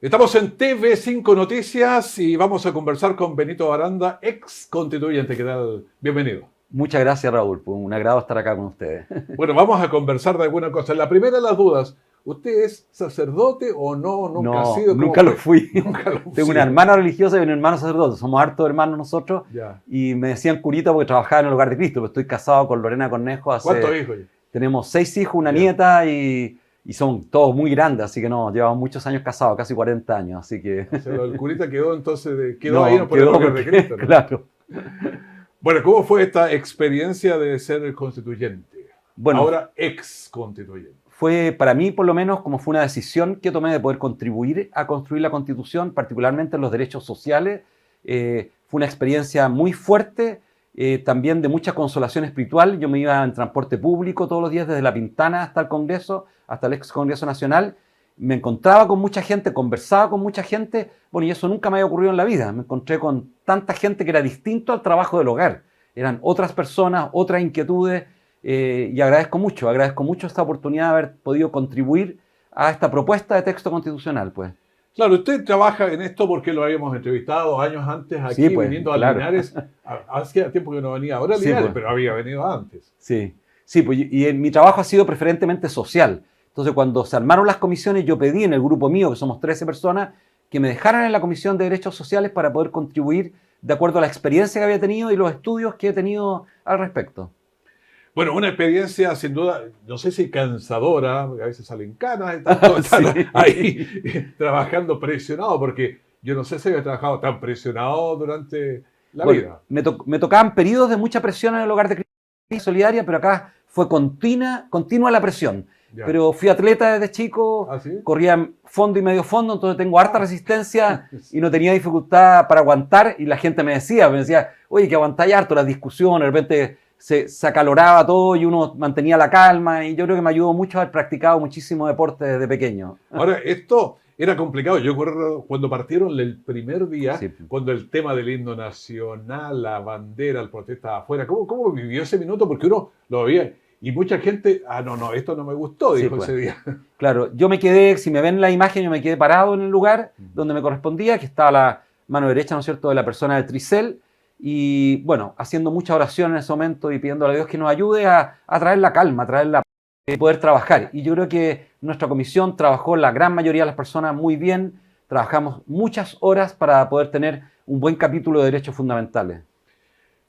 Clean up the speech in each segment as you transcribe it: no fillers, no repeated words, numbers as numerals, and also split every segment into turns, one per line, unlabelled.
Estamos en TV5 Noticias y vamos a conversar con Benito Baranda, ex constituyente. ¿Qué tal? Bienvenido.
Muchas gracias, Raúl. Pues un agrado estar acá con ustedes.
Bueno, vamos a conversar de alguna cosa. La primera de las dudas, ¿usted es sacerdote o no? ¿Nunca ha sido?
Nunca lo fui.
Nunca lo fui.
Tengo una hermana religiosa y un hermano sacerdote. Somos hartos hermanos nosotros.
Ya.
Y me decían curita porque trabajaba en el Hogar de Cristo. Pero estoy casado con Lorena Cornejo hace...
¿Cuántos hijos?
Tenemos 6 hijos, una nieta y son todos muy grandes. Así que no, llevamos muchos años casados, casi 40 años. Así que...
O sea, el curita quedó entonces, quedó
no,
ahí por el Hogar de Cristo, ¿no?
Claro.
Bueno, ¿cómo fue esta experiencia de ser el constituyente?
Bueno,
ahora ex constituyente.
Fue para mí, por lo menos, como fue una decisión que tomé de poder contribuir a construir la Constitución, particularmente en los derechos sociales. Fue una experiencia muy fuerte, también de mucha consolación espiritual. Yo me iba en transporte público todos los días desde La Pintana hasta el Congreso, hasta el ex Congreso Nacional. Me encontraba con mucha gente, conversaba con mucha gente. Bueno, y eso nunca me había ocurrido en la vida. Me encontré con tanta gente que era distinto al trabajo del hogar. Eran otras personas, otras inquietudes. Y agradezco mucho esta oportunidad de haber podido contribuir a esta propuesta de texto constitucional, pues.
Claro, usted trabaja en esto porque lo habíamos entrevistado años antes aquí,
Sí, pues,
viniendo a
claro.
Linares. Hace tiempo que no venía ahora a
Sí,
Linares,
pues.
pero había venido antes.
Sí, pues, y mi trabajo ha sido preferentemente social. Entonces, cuando se armaron las comisiones, yo pedí en el grupo mío, que somos 13 personas, que me dejaran en la Comisión de Derechos Sociales para poder contribuir de acuerdo a la experiencia que había tenido y los estudios que he tenido al respecto.
Bueno, una experiencia sin duda, no sé si cansadora, porque a veces salen canas y tanto, están
Sí.
ahí trabajando presionado, porque yo no sé si había trabajado tan presionado durante la vida.
Me tocaban periodos de mucha presión en el Hogar de Cristo Solidaria, pero acá fue continua la presión.
Ya.
Pero fui atleta desde chico,
¿Ah, sí?
corría fondo y medio fondo, entonces tengo harta resistencia y no tenía dificultad para aguantar. Y la gente me decía, oye, que aguantáis harto las discusiones, de repente se acaloraba todo y uno mantenía la calma. Y yo creo que me ayudó mucho haber practicado muchísimo deporte desde pequeño.
Ahora, esto era complicado. Yo recuerdo cuando partieron el primer día,
Sí.
cuando el tema del himno nacional, la bandera, el protesta afuera, ¿cómo vivió ese minuto? Porque uno lo veía y mucha gente, no, esto no me gustó,
Sí,
dijo
pues.
ese día.
Claro, yo me quedé, si me ven la imagen, yo me quedé parado en el lugar donde me correspondía, que estaba a la mano derecha, ¿no es cierto?, de la persona del Tricel. Y bueno, haciendo mucha oración en ese momento y pidiéndole a Dios que nos ayude a traer la calma, a traer la poder trabajar. Y yo creo que nuestra comisión trabajó, la gran mayoría de las personas, muy bien. Trabajamos muchas horas para poder tener un buen capítulo de derechos fundamentales.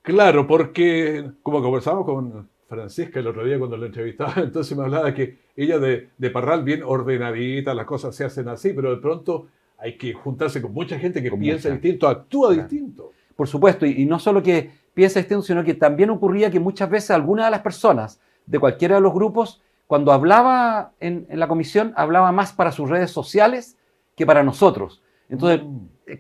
Claro, porque como conversamos con Francisca el otro día cuando la entrevistaba, entonces me hablaba que ella de Parral bien ordenadita, las cosas se hacen así, pero de pronto hay que juntarse con mucha gente que
Con
piensa
mucha.
distinto, actúa
Claro.
distinto.
Por supuesto, y no solo que piensa distinto, sino que también ocurría que muchas veces algunas de las personas de cualquiera de los grupos, cuando hablaba en la comisión, hablaba más para sus redes sociales que para nosotros. Entonces,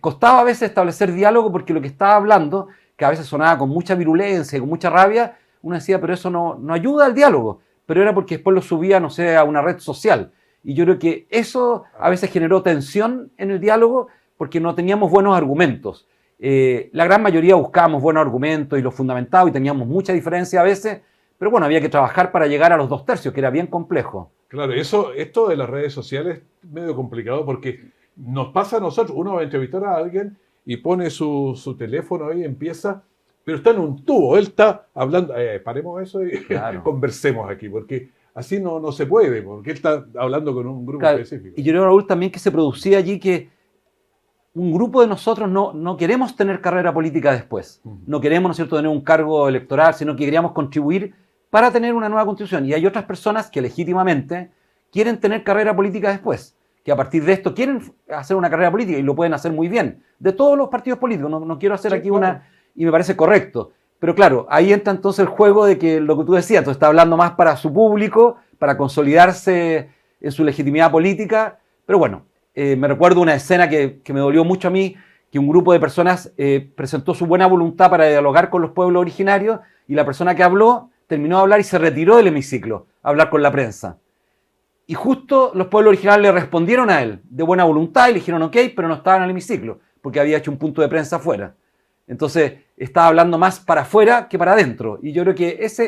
costaba a veces establecer diálogo porque lo que estaba hablando, que a veces sonaba con mucha virulencia, con mucha rabia, uno decía, pero eso no ayuda al diálogo. Pero era porque después lo subía, no sé, a una red social. Y yo creo que eso a veces generó tensión en el diálogo porque no teníamos buenos argumentos. La gran mayoría buscábamos buenos argumentos y los fundamentados y teníamos mucha diferencia a veces, pero bueno, había que trabajar para llegar a los 2/3, que era bien complejo.
Claro, esto de las redes sociales es medio complicado porque nos pasa a nosotros, uno va a entrevistar a alguien y pone su teléfono ahí y empieza, pero está en un tubo, él está hablando, paremos eso y
Claro.
conversemos aquí, porque así no se puede, porque él está hablando con un grupo
Claro,
específico.
y yo creo, Raúl, también que se producía allí que un grupo de nosotros no queremos tener carrera política después. No queremos, ¿no es cierto?, tener un cargo electoral, sino que queríamos contribuir para tener una nueva constitución. Y hay otras personas que legítimamente quieren tener carrera política después, que a partir de esto quieren hacer una carrera política y lo pueden hacer muy bien. De todos los partidos políticos, no quiero hacer
Sí,
aquí
claro.
una... Y me parece correcto. Pero claro, ahí entra entonces el juego de que lo que tú decías, tú estás hablando más para su público, para consolidarse en su legitimidad política. Pero bueno, me recuerdo una escena que me dolió mucho a mí, que un grupo de personas presentó su buena voluntad para dialogar con los pueblos originarios y la persona que habló terminó de hablar y se retiró del hemiciclo a hablar con la prensa. Y justo los pueblos originarios le respondieron a él de buena voluntad y le dijeron ok, pero no estaba en el hemiciclo porque había hecho un punto de prensa afuera. Entonces estaba hablando más para afuera que para adentro. Y yo creo que eso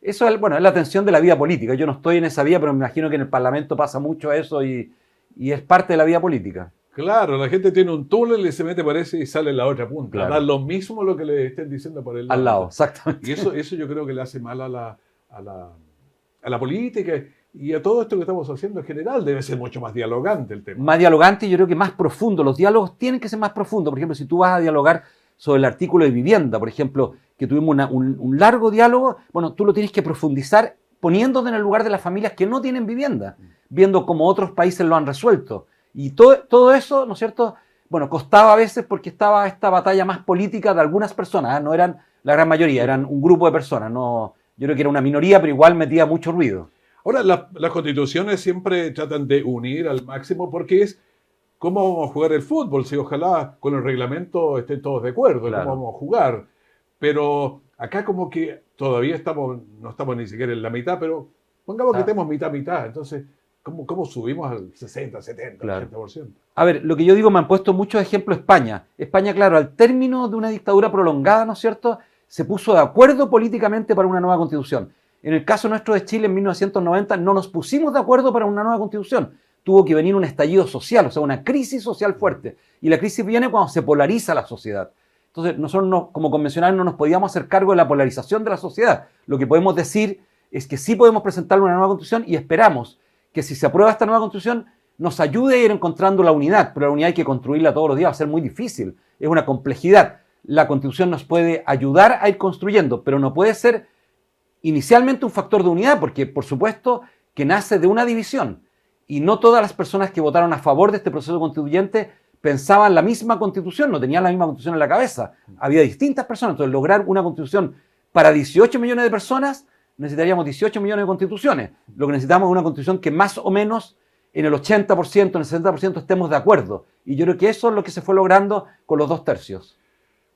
es la tensión de la vida política. Yo no estoy en esa vía, pero me imagino que en el Parlamento pasa mucho eso y es parte de la vida política.
Claro, la gente tiene un túnel y se mete por ese y sale en la otra punta.
Claro.
Da lo mismo lo que le estén diciendo por el lado.
Al lado, exactamente.
Y eso yo creo que le hace mal a la política y a todo esto que estamos haciendo en general. Debe ser mucho más dialogante el tema.
Más dialogante y yo creo que más profundo. Los diálogos tienen que ser más profundos. Por ejemplo, si tú vas a dialogar sobre el artículo de vivienda, por ejemplo, que tuvimos un largo diálogo, bueno, tú lo tienes que profundizar poniéndote en el lugar de las familias que no tienen vivienda, viendo cómo otros países lo han resuelto. Y todo eso, ¿no es cierto? Bueno, costaba a veces porque estaba esta batalla más política de algunas personas, ¿eh? No eran la gran mayoría, eran un grupo de personas. No, yo creo que era una minoría, pero igual metía mucho ruido.
Ahora, las constituciones siempre tratan de unir al máximo porque es cómo vamos a jugar el fútbol. Si ojalá con el reglamento estén todos de acuerdo,
Claro.
cómo vamos a jugar. Pero acá como que todavía no estamos ni siquiera en la mitad, pero pongamos que estemos mitad. Entonces, ¿cómo subimos al 60, 70,
Claro.
80%?
A ver, lo que yo digo, me han puesto muchos ejemplos España. España, claro, al término de una dictadura prolongada, ¿no es cierto?, se puso de acuerdo políticamente para una nueva constitución. En el caso nuestro de Chile, en 1990, no nos pusimos de acuerdo para una nueva constitución. Tuvo que venir un estallido social, o sea, una crisis social fuerte. Y la crisis viene cuando se polariza la sociedad. Entonces, nosotros como convencionales no nos podíamos hacer cargo de la polarización de la sociedad. Lo que podemos decir es que sí podemos presentar una nueva constitución y esperamos que si se aprueba esta nueva constitución nos ayude a ir encontrando la unidad, pero la unidad hay que construirla todos los días, va a ser muy difícil, es una complejidad. La constitución nos puede ayudar a ir construyendo, pero no puede ser inicialmente un factor de unidad, porque por supuesto que nace de una división, y no todas las personas que votaron a favor de este proceso constituyente pensaban la misma constitución, no tenían la misma constitución en la cabeza, había distintas personas, entonces lograr una constitución para 18 millones de personas, necesitaríamos 18 millones de constituciones. Lo que necesitamos es una constitución que más o menos en el 80%, en el 60% estemos de acuerdo. Y yo creo que eso es lo que se fue logrando con los 2/3.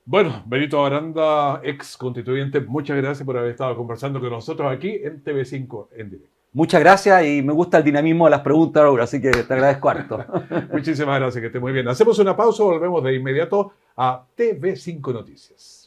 Bueno, Benito Aranda, ex constituyente, muchas gracias por haber estado conversando con nosotros aquí en TV5 en directo.
Muchas gracias y me gusta el dinamismo de las preguntas, Raúl, así que te agradezco harto.
Muchísimas gracias, que esté muy bien. Hacemos una pausa, volvemos de inmediato a TV5 Noticias.